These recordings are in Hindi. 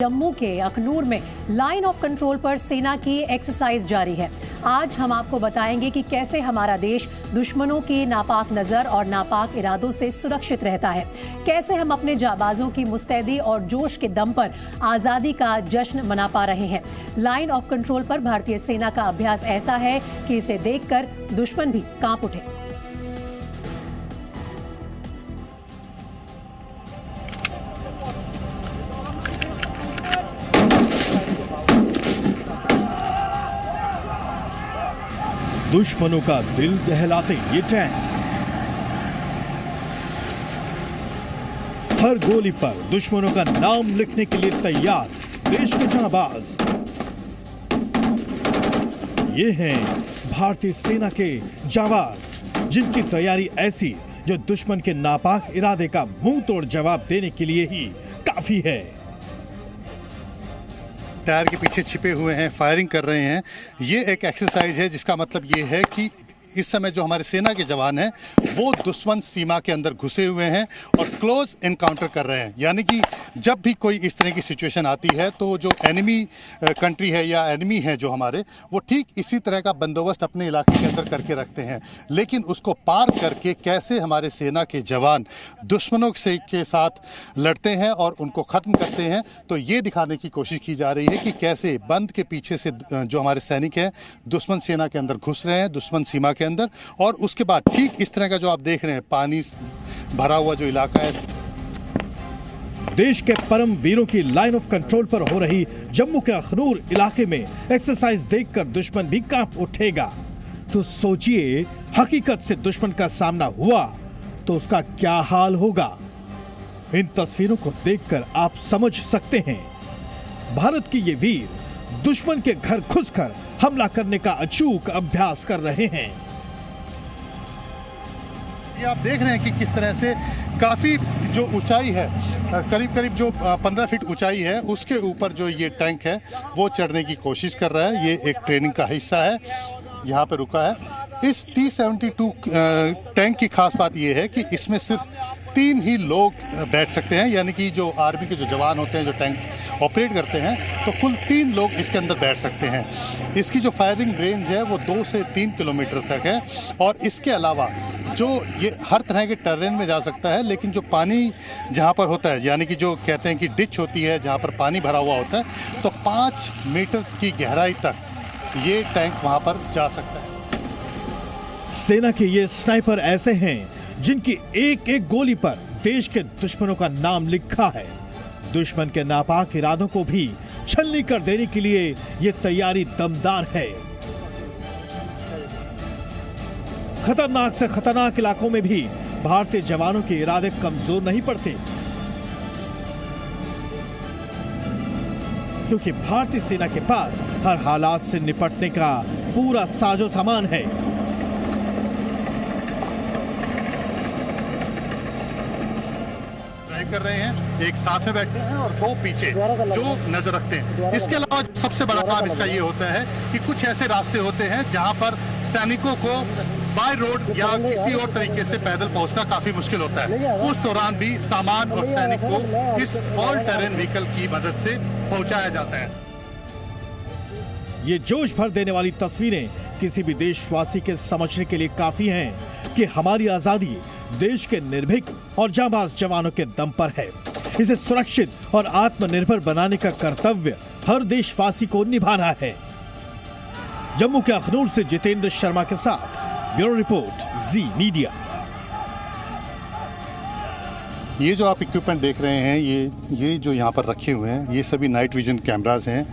जम्मू के अखनूर में लाइन ऑफ कंट्रोल पर सेना की एक्सरसाइज जारी है। आज हम आपको बताएंगे कि कैसे हमारा देश दुश्मनों की नापाक नजर और नापाक इरादों से सुरक्षित रहता है, कैसे हम अपने जाबाजों की मुस्तैदी और जोश के दम पर आजादी का जश्न मना पा रहे हैं। लाइन ऑफ कंट्रोल पर भारतीय सेना का अभ्यास ऐसा है कि इसे देखकर दुश्मन भी कांप उठे। दुश्मनों का दिल दहलाते ये टैंक, हर गोली पर दुश्मनों का नाम लिखने के लिए तैयार देश के जांबाज। ये हैं भारतीय सेना के जांबाज, जिनकी तैयारी ऐसी जो दुश्मन के नापाक इरादे का मुंह तोड़ जवाब देने के लिए ही काफी है। टायर के पीछे छिपे हुए हैं, फायरिंग कर रहे हैं। ये एक एक्सरसाइज है जिसका मतलब ये है कि इस समय जो हमारे सेना के जवान हैं वो दुश्मन सीमा के अंदर घुसे हुए हैं और क्लोज एनकाउंटर कर रहे हैं। यानी कि जब भी कोई इस तरह की सिचुएशन आती है तो जो एनिमी कंट्री है या एनिमी है जो हमारे, वो ठीक इसी तरह का बंदोबस्त अपने इलाके के अंदर करके रखते हैं। लेकिन उसको पार करके कैसे हमारे सेना के जवान दुश्मनों से के साथ लड़ते हैं और उनको ख़त्म करते हैं, तो ये दिखाने की कोशिश की जा रही है कि कैसे बंद के पीछे से जो हमारे सैनिक हैं दुश्मन सेना के अंदर घुस रहे हैं, दुश्मन सीमा के अंदर। और उसके बाद ठीक इस तरह का जो आप देख रहे हैं पानी भरा हुआ जो इलाका है। देश के परम वीरों की लाइन ऑफ कंट्रोल पर हो रही जम्मू के अखनूर इलाके में एक्सरसाइज देखकर दुश्मन भी कांप उठेगा। तो सोचिए, हकीकत से दुश्मन का सामना हुआ तो उसका क्या हाल होगा। इन तस्वीरों को देखकर आप समझ सकते हैं, भारत के ये वीर दुश्मन के घर घुसकर हमला करने का अचूक अभ्यास कर रहे हैं। ये आप देख रहे हैं कि किस तरह से काफ़ी जो ऊंचाई है, करीब करीब जो 15 फीट ऊंचाई है, उसके ऊपर जो ये टैंक है वो चढ़ने की कोशिश कर रहा है। ये एक ट्रेनिंग का हिस्सा है, यहाँ पे रुका है। इस T-72 टैंक की खास बात ये है कि इसमें सिर्फ 3 ही लोग बैठ सकते हैं। यानी कि जो आर्मी के जो जवान होते हैं जो टैंक ऑपरेट करते हैं, तो कुल 3 लोग इसके अंदर बैठ सकते हैं। इसकी जो फायरिंग रेंज है वो 2 से 3 किलोमीटर तक है। और इसके अलावा जो ये हर तरह के टेरेन में जा सकता है, लेकिन जो पानी जहाँ पर होता है, यानी कि जो कहते हैं कि डिच होती है जहाँ पर पानी भरा हुआ होता है, तो 5 मीटर की गहराई तक ये टैंक वहाँ पर जा सकता है। सेना के ये स्नाइपर ऐसे हैं जिनकी एक एक गोली पर देश के दुश्मनों का नाम लिखा है। दुश्मन के नापाक इरादों को भी छलनी कर देने के लिए ये तैयारी दमदार है। खतरनाक से खतरनाक इलाकों में भी भारतीय जवानों के इरादे कमजोर नहीं पड़ते, क्योंकि भारतीय सेना के पास हर हालात से निपटने का पूरा साजो सामान है। कर रहे हैं, एक साथ में बैठे हैं और 2 पीछे जो नजर रखते हैं। इसके अलावा सबसे बड़ा काम इसका ये होता है कि कुछ ऐसे रास्ते होते हैं जहां पर सैनिकों को बाय रोड या किसी और तरीके से पैदल पहुंचना काफी मुश्किल होता है। उस दौरान भी सामान और सैनिक को इस ऑल टेरेन व्हीकल की मदद से पहुंचाया जाता है। ये जोश भर देने वाली तस्वीरें किसी भी देशवासी के समझने के लिए काफी हैं कि हमारी आजादी देश के निर्भीक और जांबाज जवानों के दम पर है। इसे सुरक्षित और आत्मनिर्भर बनाने का कर्तव्य हर देशवासी को निभाना है। जम्मू के अखनूर से जितेंद्र शर्मा के साथ ब्यूरो रिपोर्ट, जी मीडिया। ये जो आप इक्विपमेंट देख रहे हैं, ये जो यहाँ पर रखे हुए हैं, ये सभी नाइट विजन कैमरास हैं,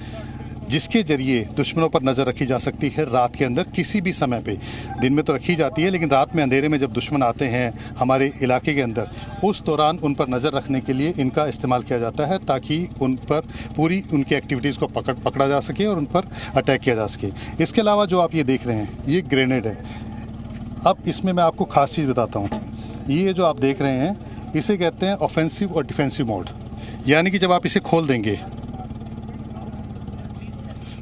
जिसके जरिए दुश्मनों पर नज़र रखी जा सकती है रात के अंदर किसी भी समय पे। दिन में तो रखी जाती है, लेकिन रात में अंधेरे में जब दुश्मन आते हैं हमारे इलाके के अंदर, उस दौरान उन पर नज़र रखने के लिए इनका इस्तेमाल किया जाता है, ताकि उन पर पूरी उनकी एक्टिविटीज़ को पकड़ा जा सके और उन पर अटैक किया जा सके। इसके अलावा जो आप ये देख रहे हैं, ये ग्रेनेड है। अब इसमें मैं आपको ख़ास चीज़ बताता हूँ। ये जो आप देख रहे हैं, इसे कहते हैं ऑफेंसिव और डिफेंसिव मोड। यानी कि जब आप इसे खोल देंगे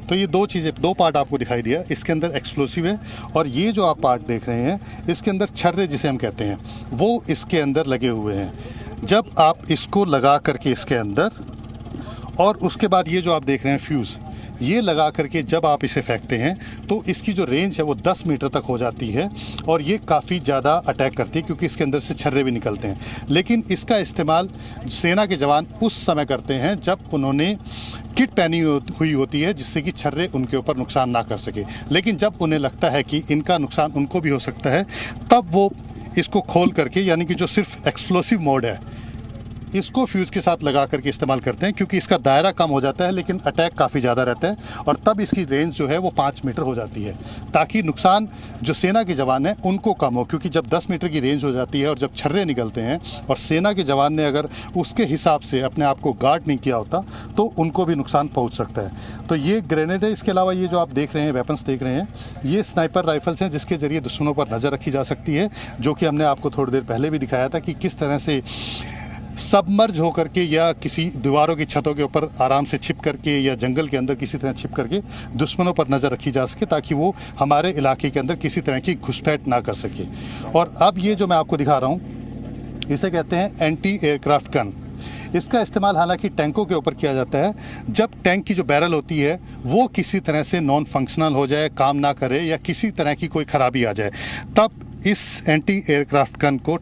तो ये 2 पार्ट आपको दिखाई दिया। इसके अंदर एक्सप्लोसिव है, और ये जो आप पार्ट देख रहे हैं इसके अंदर छर्रे जिसे हम कहते हैं, वो इसके अंदर लगे हुए हैं। जब आप इसको लगा करके इसके अंदर और उसके बाद ये जो आप देख रहे हैं फ्यूज़, ये लगा करके जब आप इसे फेंकते हैं तो इसकी जो रेंज है वो 10 मीटर तक हो जाती है और ये काफ़ी ज़्यादा अटैक करती है क्योंकि इसके अंदर से छर्रे भी निकलते हैं। लेकिन इसका इस्तेमाल सेना के जवान उस समय करते हैं जब उन्होंने किट पहनी हुई होती है जिससे कि छर्रे उनके ऊपर नुकसान ना कर सके। लेकिन जब उन्हें लगता है कि इनका नुकसान उनको भी हो सकता है, तब वो इसको खोल करके, यानी कि जो सिर्फ एक्सप्लोसिव मोड है, इसको फ्यूज़ के साथ लगा करके इस्तेमाल करते हैं क्योंकि इसका दायरा कम हो जाता है लेकिन अटैक काफ़ी ज़्यादा रहता है और तब इसकी रेंज जो है वो 5 मीटर हो जाती है, ताकि नुकसान जो सेना के जवान हैं उनको कम हो। क्योंकि जब 10 मीटर की रेंज हो जाती है और जब छर्रे निकलते हैं और सेना के जवान ने अगर उसके हिसाब से अपने आप को गार्ड नहीं किया होता तो उनको भी नुकसान पहुँच सकता है। तो ये ग्रेनेड है। इसके अलावा ये जो आप देख रहे हैं, वेपन्स देख रहे हैं, ये स्नाइपर राइफल्स हैं जिसके ज़रिए दुश्मनों पर नज़र रखी जा सकती है, जो कि हमने आपको थोड़ी देर पहले भी दिखाया था कि किस तरह से सबमर्ज होकर के या किसी दीवारों की छतों के ऊपर आराम से छिप करके या जंगल के अंदर किसी तरह छिप करके दुश्मनों पर नज़र रखी जा सके, ताकि वो हमारे इलाके के अंदर किसी तरह की घुसपैठ ना कर सके। और अब ये जो मैं आपको दिखा रहा हूँ, इसे कहते हैं एंटी एयरक्राफ्ट गन। इसका इस्तेमाल हालांकि टैंकों के ऊपर किया जाता है जब टैंक की जो बैरल होती है वो किसी तरह से नॉन फंक्शनल हो जाए, काम ना करे या किसी तरह की कोई ख़राबी आ जाए, तब इस एंटी एयरक्राफ्ट गन को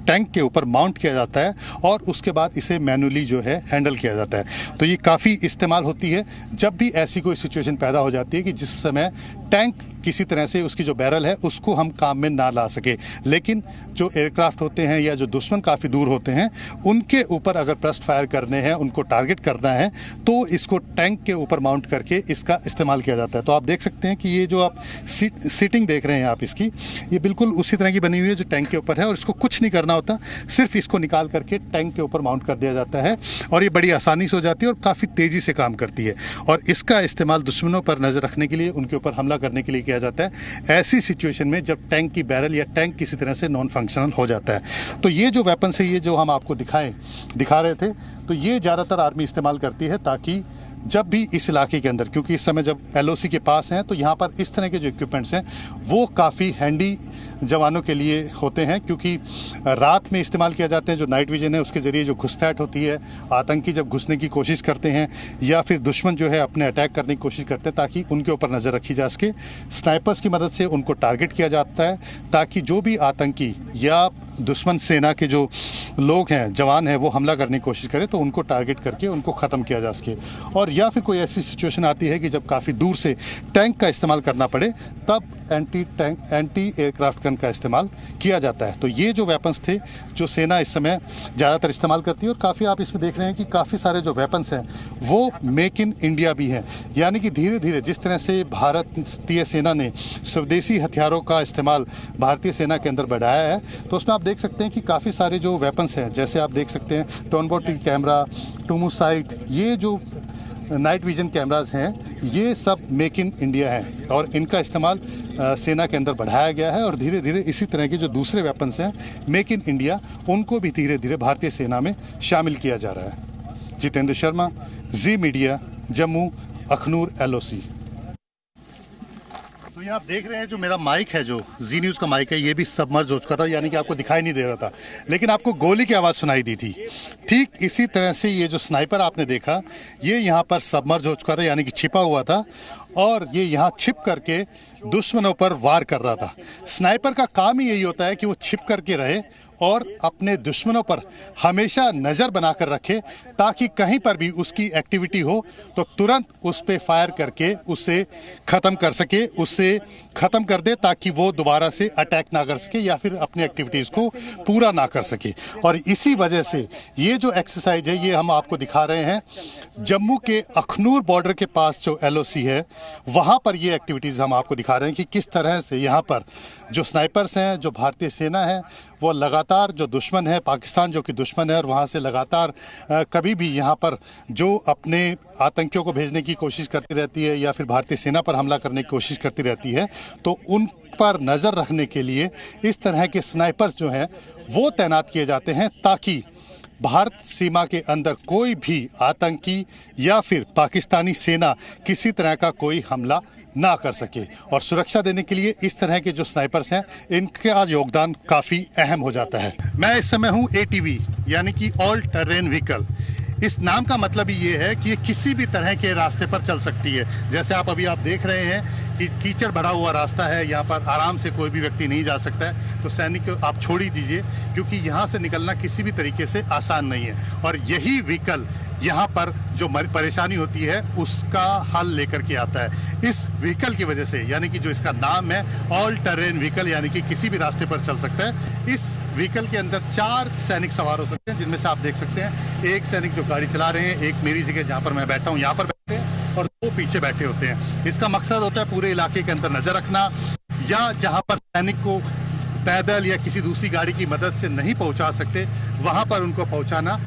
टैंक के ऊपर माउंट किया जाता है और उसके बाद इसे मैनुअली जो है हैंडल किया जाता है। तो ये काफ़ी इस्तेमाल होती है जब भी ऐसी कोई सिचुएशन पैदा हो जाती है कि जिस समय टैंक किसी तरह से उसकी जो बैरल है उसको हम काम में ना ला सके। लेकिन जो एयरक्राफ्ट होते हैं या जो दुश्मन काफ़ी दूर होते हैं उनके ऊपर अगर ब्रस्ट फायर करने हैं, उनको टारगेट करना है, तो इसको टैंक के ऊपर माउंट करके इसका इस्तेमाल किया जाता है। तो आप देख सकते हैं कि ये जो आप सीटिंग देख रहे हैं आप इसकी, ये बिल्कुल उसी तरह की बनी हुई है जो टैंक के ऊपर है और इसको कुछ नहीं करना होता, सिर्फ इसको निकाल करके टैंक के ऊपर माउंट कर दिया जाता है और ये बड़ी आसानी से हो जाती है और काफ़ी तेज़ी से काम करती है। और इसका इस्तेमाल दुश्मनों पर नज़र रखने के लिए, उनके ऊपर हमला करने के लिए किया जाता है ऐसी सिचुएशन में जब टैंक की बैरल या टैंक किसी तरह से नॉन फंक्शनल हो जाता है। तो ये जो वेपन्स है, ये जो हम आपको दिखा रहे थे, तो ये ज़्यादातर आर्मी इस्तेमाल करती है ताकि जब भी इस इलाके के अंदर, क्योंकि इस समय जब LOC के पास हैं तो यहाँ पर इस तरह के जो इक्विपमेंट्स हैं वो काफ़ी हैंडी जवानों के लिए होते हैं, क्योंकि रात में इस्तेमाल किया जाते हैं। जो नाइट विजन है उसके ज़रिए जो घुसपैठ होती है, आतंकी जब घुसने की कोशिश करते हैं या फिर दुश्मन जो है अपने अटैक करने की कोशिश करते हैं ताकि उनके ऊपर नज़र रखी जा सके, स्नाइपर्स की मदद से उनको टारगेट किया जाता है ताकि जो भी आतंकी या दुश्मन सेना के जो लोग हैं, जवान हैं, वो हमला करने की कोशिश करें तो उनको टारगेट करके उनको ख़त्म किया जा सके। और या फिर कोई ऐसी सिचुएशन आती है कि जब काफ़ी दूर से टैंक का इस्तेमाल करना पड़े, तब एंटी एयरक्राफ्ट गन का इस्तेमाल किया जाता है। तो ये जो वेपन्स थे जो सेना इस समय ज़्यादातर इस्तेमाल करती है, और काफ़ी आप इसमें देख रहे हैं कि काफ़ी सारे जो वेपन्स हैं वो मेक इन इंडिया भी हैं। यानी कि धीरे धीरे जिस तरह से भारतीय सेना ने स्वदेशी हथियारों का इस्तेमाल भारतीय सेना के अंदर बढ़ाया है, तो उसमें आप देख सकते हैं कि काफ़ी सारे जो वेपन्स हैं, जैसे आप देख सकते हैं टोनबोटी कैमरा, टूमू साइट, ये जो नाइट विजन कैमराज हैं, ये सब मेक इन इंडिया हैं और इनका इस्तेमाल सेना के अंदर बढ़ाया गया है। और धीरे धीरे इसी तरह के जो दूसरे वेपन्स हैं मेक इन इंडिया, उनको भी धीरे धीरे भारतीय सेना में शामिल किया जा रहा है। जितेंद्र शर्मा, जी मीडिया, जम्मू, अखनूर, LOC। तो ये आप देख रहे हैं जो मेरा माइक है, जो जी न्यूज़ का माइक है, ये भी सबमर्ज हो चुका था, यानी कि आपको दिखाई नहीं दे रहा था, लेकिन आपको गोली की आवाज़ सुनाई दी थी। ठीक इसी तरह से ये जो स्नाइपर आपने देखा, ये यहाँ पर सबमर्ज हो चुका था, यानी कि छिपा हुआ था और ये यहाँ छिप करके दुश्मनों पर वार कर रहा था। स्नाइपर का काम ही यही होता है कि वो छिप करके रहे और अपने दुश्मनों पर हमेशा नज़र बनाकर रखे, ताकि कहीं पर भी उसकी एक्टिविटी हो तो तुरंत उस पर फायर करके उसे ख़त्म कर सके, उससे ख़त्म कर दे, ताकि वो दोबारा से अटैक ना कर सके या फिर अपनी एक्टिविटीज़ को पूरा ना कर सके। और इसी वजह से ये जो एक्सरसाइज है, ये हम आपको दिखा रहे हैं जम्मू के अखनूर बॉर्डर के पास जो LOC है, वहाँ पर ये एक्टिविटीज़ हम आपको दिखा रहे हैं कि किस तरह से यहाँ पर जो स्नाइपर्स हैं, जो भारतीय सेना है, वो लगातार जो दुश्मन है, पाकिस्तान जो कि दुश्मन है, और वहाँ से लगातार कभी भी यहाँ पर जो अपने आतंकियों को भेजने की कोशिश करती रहती है या फिर भारतीय सेना पर हमला करने की कोशिश करती रहती है, तो उन पर नज़र रखने के लिए इस तरह के स्नाइपर्स जो हैं वो तैनात किए जाते हैं, ताकि भारत सीमा के अंदर कोई भी आतंकी या फिर पाकिस्तानी सेना किसी तरह का कोई हमला ना कर सके। और सुरक्षा देने के लिए इस तरह के जो स्नाइपर्स हैं, इनका योगदान काफ़ी अहम हो जाता है। मैं इस समय हूँ ATV, यानी कि ऑल टेरेन व्हीकल। इस नाम का मतलब ही ये है कि ये किसी भी तरह के रास्ते पर चल सकती है। जैसे आप देख रहे हैं कि कीचड़ भरा हुआ रास्ता है, यहाँ पर आराम से कोई भी व्यक्ति नहीं जा सकता है। तो सैनिक आप छोड़ ही दीजिए, क्योंकि यहाँ से निकलना किसी भी तरीके से आसान नहीं है। और यही व्हीकल यहाँ पर जो परेशानी होती है उसका हल लेकर के आता है। इस व्हीकल की वजह से, यानी कि जो इसका नाम है ऑल टेरेन व्हीकल, यानी कि किसी भी रास्ते पर चल सकता है। इस व्हीकल के अंदर 4 सैनिक सवार हो सकते हैं, जिनमें से आप देख सकते हैं एक सैनिक जो गाड़ी चला रहे हैं, एक मेरी जगह जहाँ पर मैं बैठा हूँ यहाँ पर बैठे हैं, और 2 पीछे बैठे होते हैं। इसका मकसद होता है पूरे इलाके के अंदर नजर रखना, या जहाँ पर सैनिक को पैदल या किसी दूसरी गाड़ी की मदद से नहीं पहुंचा सकते, वहां पर उनको पहुंचाना।